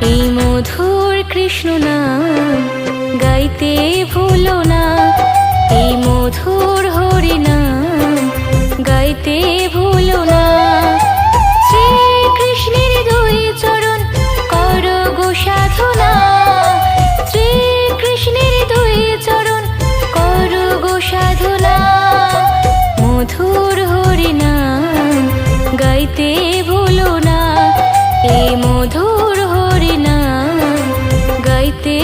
এই মধুর কৃষ্ণ নাম গাইতে ভুলো না, এই মধুর হরি নাম গাইতে ভুলো না। শ্রীকৃষ্ণের দুই চরণ করো গো সাধনা, শ্রীকৃষ্ণের দুই চরণ করো গো সাধনা। মধুর হরি নাম গাইতে ভুলো না, এই মধুর হরি নাম গাইতে